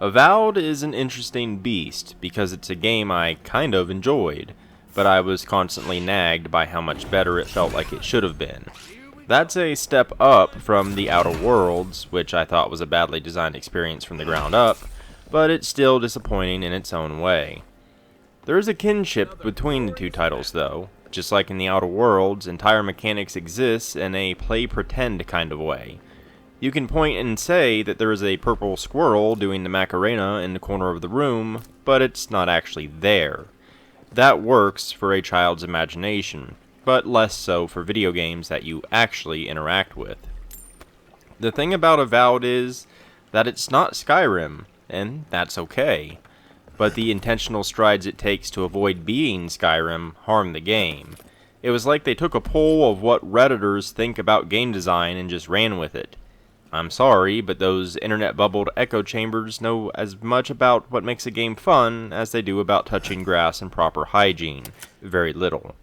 Avowed is an interesting beast because it's a game I kind of enjoyed, but I was constantly nagged by how much better it felt like it should have been. That's a step up from the Outer Worlds, which I thought was a badly designed experience from the ground up, but it's still disappointing in its own way. There is a kinship between the two titles though. Just like in the Outer Worlds, entire mechanics exist in a play-pretend kind of way. You can point and say that there is a purple squirrel doing the Macarena in the corner of the room, but it's not actually there. That works for a child's imagination, but less so for video games that you actually interact with. The thing about Avowed is that it's not Skyrim, and that's okay. But the intentional strides it takes to avoid being Skyrim harm the game. It was like they took a poll of what Redditors think about game design and just ran with it. I'm sorry, but those internet-bubbled echo chambers know as much about what makes a game fun as they do about touching grass and proper hygiene. Very little.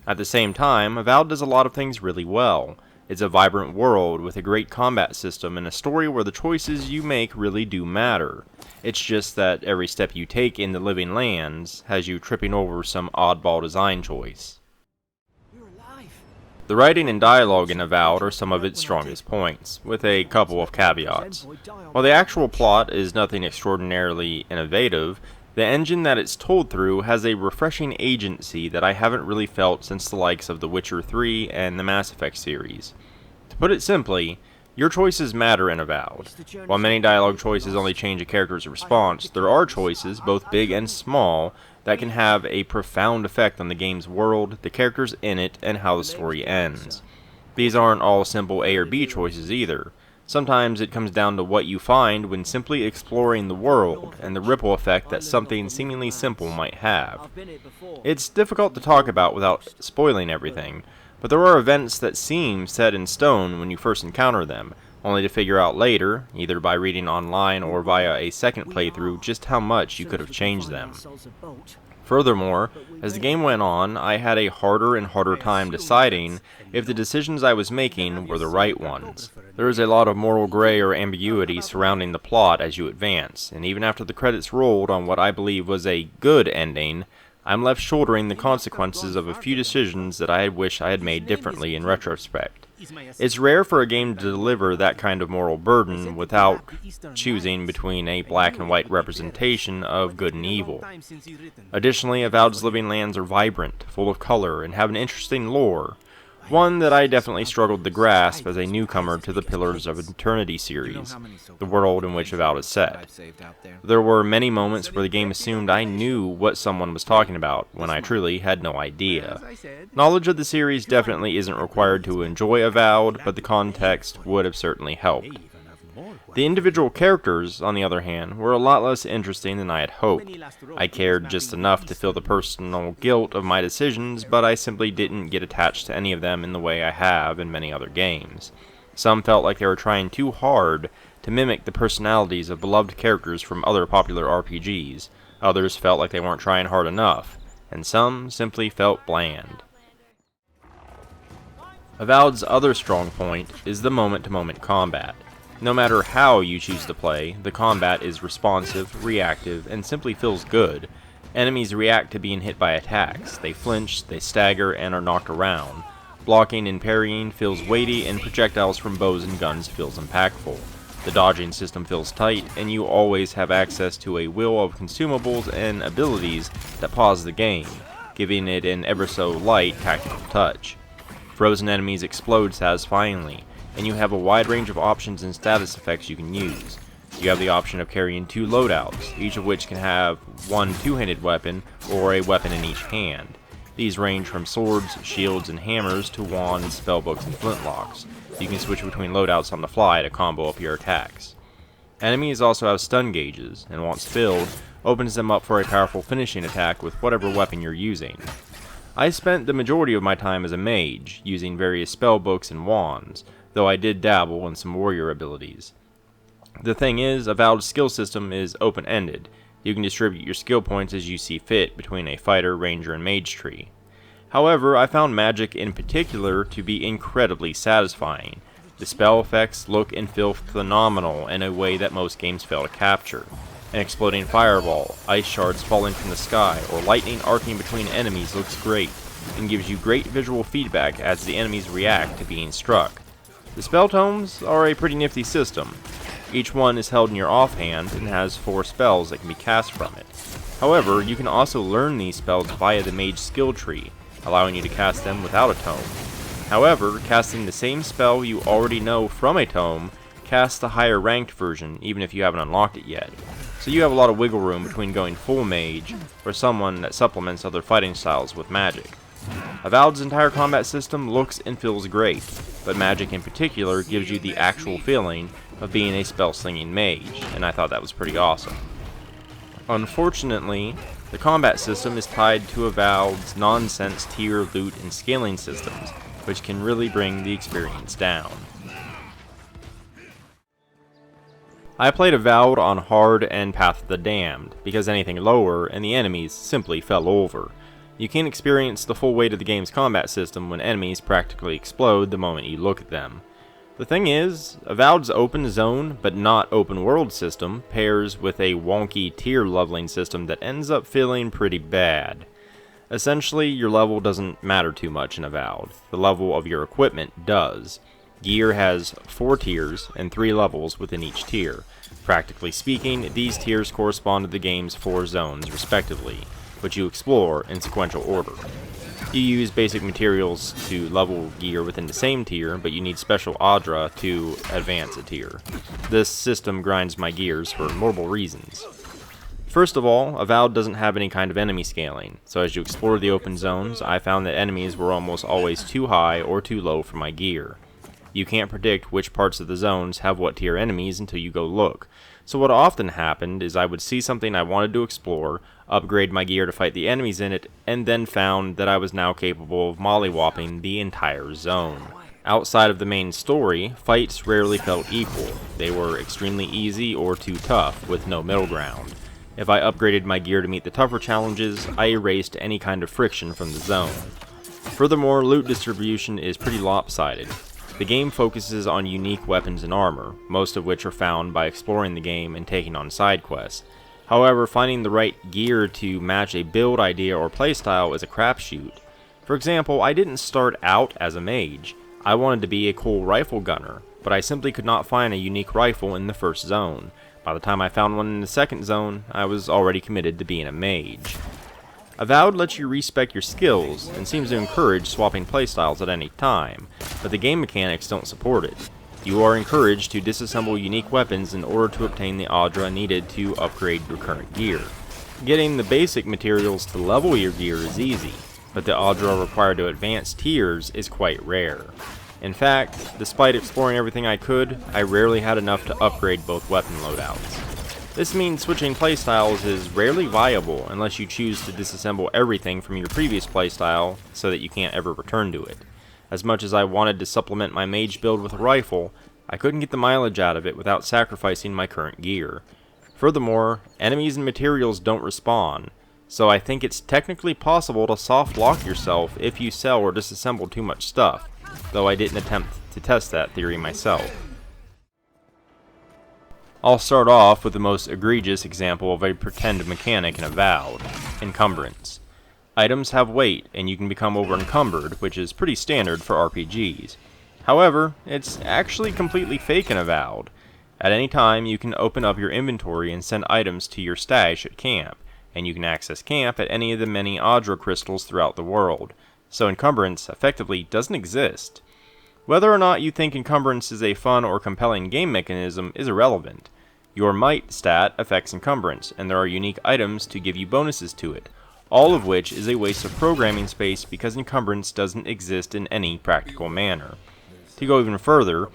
At the same time, Avowed does a lot of things really well. It's a vibrant world with a great combat system and a story where the choices you make really do matter. It's just that every step you take in the Living Lands has you tripping over some oddball design choice. The writing and dialogue in Avowed are some of its strongest points, with a couple of caveats. While the actual plot is nothing extraordinarily innovative, the engine that it's told through has a refreshing agency that I haven't really felt since the likes of The Witcher 3 and the Mass Effect series. To put it simply, your choices matter in Avowed. While many dialogue choices only change a character's response, there are choices, both big and small, that can have a profound effect on the game's world, the characters in it, and how the story ends. These aren't all simple A or B choices either. Sometimes it comes down to what you find when simply exploring the world, and the ripple effect that something seemingly simple might have. It's difficult to talk about without spoiling everything, but there are events that seem set in stone when you first encounter them, only to figure out later, either by reading online or via a second playthrough, just how much you could have changed them. Furthermore, as the game went on, I had a harder and harder time deciding if the decisions I was making were the right ones. There is a lot of moral gray or ambiguity surrounding the plot as you advance, and even after the credits rolled on what I believe was a good ending, I'm left shouldering the consequences of a few decisions that I wish I had made differently in retrospect. It's rare for a game to deliver that kind of moral burden without choosing between a black and white representation of good and evil. Additionally, Avowed's Living Lands are vibrant, full of color, and have an interesting lore. One that I definitely struggled to grasp as a newcomer to the Pillars of Eternity series, the world in which Avowed is set. There were many moments where the game assumed I knew what someone was talking about, when I truly had no idea. Knowledge of the series definitely isn't required to enjoy Avowed, but the context would have certainly helped. The individual characters, on the other hand, were a lot less interesting than I had hoped. I cared just enough to feel the personal guilt of my decisions, but I simply didn't get attached to any of them in the way I have in many other games. Some felt like they were trying too hard to mimic the personalities of beloved characters from other popular RPGs, others felt like they weren't trying hard enough, and some simply felt bland. Avowed's other strong point is the moment-to-moment combat. No matter how you choose to play, the combat is responsive, reactive, and simply feels good. Enemies react to being hit by attacks. They flinch, they stagger, and are knocked around. Blocking and parrying feels weighty, and projectiles from bows and guns feels impactful. The dodging system feels tight, and you always have access to a wheel of consumables and abilities that pause the game, giving it an ever so light tactical touch. Frozen enemies explode satisfyingly, and you have a wide range of options and status effects you can use. You have the option of carrying 2 loadouts, each of which can have one two-handed weapon or a weapon in each hand. These range from swords, shields, and hammers to wands, spellbooks, and flintlocks. You can switch between loadouts on the fly to combo up your attacks. Enemies also have stun gauges, and once filled, opens them up for a powerful finishing attack with whatever weapon you're using. I spent the majority of my time as a mage, using various spellbooks and wands, though I did dabble in some warrior abilities. The thing is, Avowed's skill system is open-ended. You can distribute your skill points as you see fit between a fighter, ranger, and mage tree. However, I found magic in particular to be incredibly satisfying. The spell effects look and feel phenomenal in a way that most games fail to capture. An exploding fireball, ice shards falling from the sky, or lightning arcing between enemies looks great, and gives you great visual feedback as the enemies react to being struck. The spell tomes are a pretty nifty system. Each one is held in your offhand and has 4 spells that can be cast from it. However, you can also learn these spells via the mage skill tree, allowing you to cast them without a tome. However, casting the same spell you already know from a tome casts the higher ranked version even if you haven't unlocked it yet. So you have a lot of wiggle room between going full mage or someone that supplements other fighting styles with magic. Avowed's entire combat system looks and feels great, but magic in particular gives you the actual feeling of being a spell-slinging mage, and I thought that was pretty awesome. Unfortunately, the combat system is tied to Avowed's nonsense tier, loot, and scaling systems, which can really bring the experience down. I played Avowed on hard and Path of the Damned, because anything lower and the enemies simply fell over. You can't experience the full weight of the game's combat system when enemies practically explode the moment you look at them. The thing is, Avowed's open zone but not open world system pairs with a wonky tier leveling system that ends up feeling pretty bad. Essentially, your level doesn't matter too much in Avowed. The level of your equipment does. Gear has 4 tiers and 3 levels within each tier. Practically speaking, these tiers correspond to the game's 4 zones respectively, which you explore in sequential order. You use basic materials to level gear within the same tier, but you need special Adra to advance a tier. This system grinds my gears for multiple reasons. First of all, Avowed doesn't have any kind of enemy scaling, so as you explore the open zones, I found that enemies were almost always too high or too low for my gear. You can't predict which parts of the zones have what tier enemies until you go look. So what often happened is I would see something I wanted to explore, upgrade my gear to fight the enemies in it, and then found that I was now capable of mollywopping the entire zone. Outside of the main story, fights rarely felt equal. They were extremely easy or too tough, with no middle ground. If I upgraded my gear to meet the tougher challenges, I erased any kind of friction from the zone. Furthermore, loot distribution is pretty lopsided. The game focuses on unique weapons and armor, most of which are found by exploring the game and taking on side quests. However, finding the right gear to match a build idea or playstyle is a crapshoot. For example, I didn't start out as a mage. I wanted to be a cool rifle gunner, but I simply could not find a unique rifle in the first zone. By the time I found one in the second zone, I was already committed to being a mage. Avowed lets you respec your skills, and seems to encourage swapping playstyles at any time, but the game mechanics don't support it. You are encouraged to disassemble unique weapons in order to obtain the Adra needed to upgrade your current gear. Getting the basic materials to level your gear is easy, but the Adra required to advance tiers is quite rare. In fact, despite exploring everything I could, I rarely had enough to upgrade both weapon loadouts. This means switching playstyles is rarely viable unless you choose to disassemble everything from your previous playstyle so that you can't ever return to it. As much as I wanted to supplement my mage build with a rifle, I couldn't get the mileage out of it without sacrificing my current gear. Furthermore, enemies and materials don't respawn, so I think it's technically possible to soft lock yourself if you sell or disassemble too much stuff, though I didn't attempt to test that theory myself. I'll start off with the most egregious example of a pretend mechanic in Avowed: encumbrance. Items have weight, and you can become over-encumbered, which is pretty standard for RPGs. However, it's actually completely fake in Avowed. At any time, you can open up your inventory and send items to your stash at camp, and you can access camp at any of the many Adra crystals throughout the world, so encumbrance effectively doesn't exist. Whether or not you think encumbrance is a fun or compelling game mechanism is irrelevant. Your might stat affects encumbrance, and there are unique items to give you bonuses to it, all of which is a waste of programming space because encumbrance doesn't exist in any practical manner. To go even further,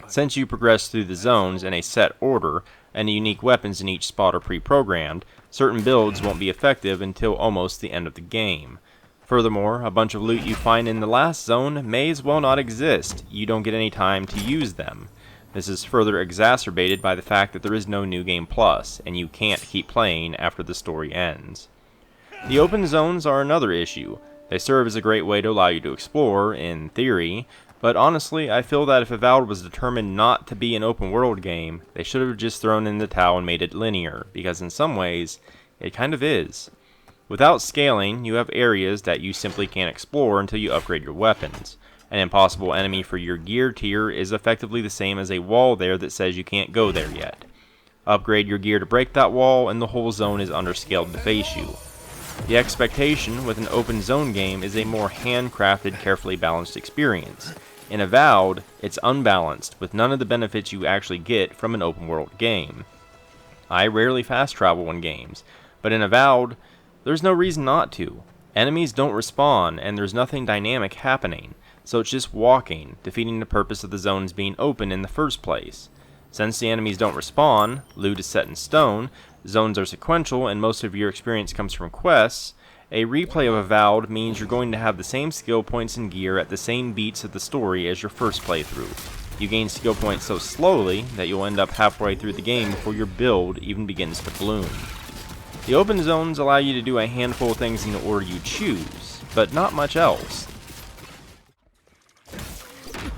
since you progress through the zones in a set order, and the unique weapons in each spot are pre-programmed, certain builds won't be effective until almost the end of the game. Furthermore, a bunch of loot you find in the last zone may as well not exist. You don't get any time to use them. This is further exacerbated by the fact that there is no New Game Plus, and you can't keep playing after the story ends. The open zones are another issue. They serve as a great way to allow you to explore, in theory, But honestly, I feel that if Avowed was determined not to be an open world game, they should have just thrown in the towel and made it linear, because in some ways, it kind of is. Without scaling, you have areas that you simply can't explore until you upgrade your weapons. An impossible enemy for your gear tier is effectively the same as a wall there that says you can't go there yet. Upgrade your gear to break that wall, and the whole zone is underscaled to face you. The expectation with an open zone game is a more handcrafted, carefully balanced experience. In Avowed, it's unbalanced, with none of the benefits you actually get from an open world game. I rarely fast travel in games, but in Avowed, there's no reason not to. Enemies don't respawn, and there's nothing dynamic happening, so it's just walking, defeating the purpose of the zones being open in the first place. Since the enemies don't respawn, loot is set in stone, zones are sequential, and most of your experience comes from quests, a replay of Avowed means you're going to have the same skill points and gear at the same beats of the story as your first playthrough. You gain skill points so slowly that you'll end up halfway through the game before your build even begins to bloom. The open zones allow you to do a handful of things in the order you choose, but not much else.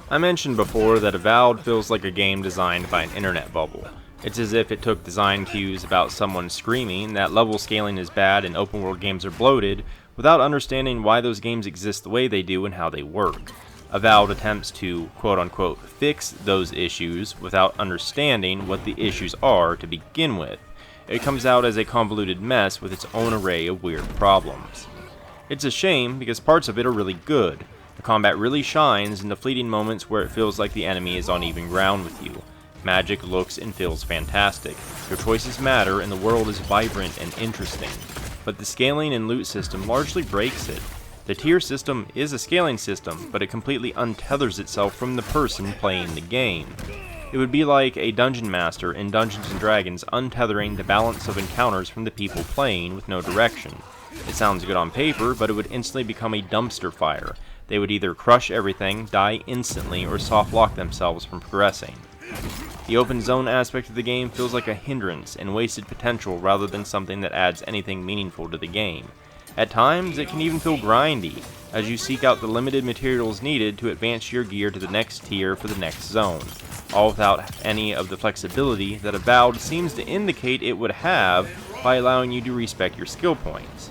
I mentioned before that Avowed feels like a game designed by an internet bubble. It's as if it took design cues about someone screaming that level scaling is bad and open world games are bloated, without understanding why those games exist the way they do and how they work. Avowed attempts to, quote-unquote, fix those issues without understanding what the issues are to begin with. It comes out as a convoluted mess with its own array of weird problems. It's a shame because parts of it are really good. The combat really shines in the fleeting moments where it feels like the enemy is on even ground with you. Magic looks and feels fantastic. Your choices matter and the world is vibrant and interesting. But the scaling and loot system largely breaks it. The tier system is a scaling system, but it completely untethers itself from the person playing the game. It would be like a dungeon master in Dungeons & Dragons untethering the balance of encounters from the people playing with no direction. It sounds good on paper, but it would instantly become a dumpster fire. They would either crush everything, die instantly, or soft lock themselves from progressing. The open zone aspect of the game feels like a hindrance and wasted potential rather than something that adds anything meaningful to the game. At times, it can even feel grindy, as you seek out the limited materials needed to advance your gear to the next tier for the next zone, all without any of the flexibility that Avowed seems to indicate it would have by allowing you to respec your skill points.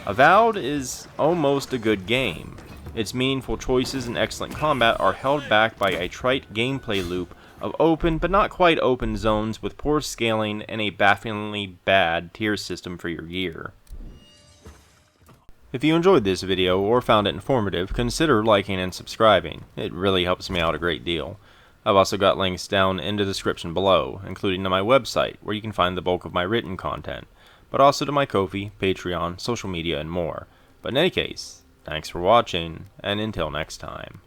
Avowed is almost a good game. Its meaningful choices and excellent combat are held back by a trite gameplay loop of open but not quite open zones with poor scaling and a bafflingly bad tier system for your gear. If you enjoyed this video or found it informative, consider liking and subscribing. It really helps me out a great deal. I've also got links down in the description below, including to my website where you can find the bulk of my written content, but also to my Ko-fi, Patreon, social media, and more. But in any case, thanks for watching, and until next time.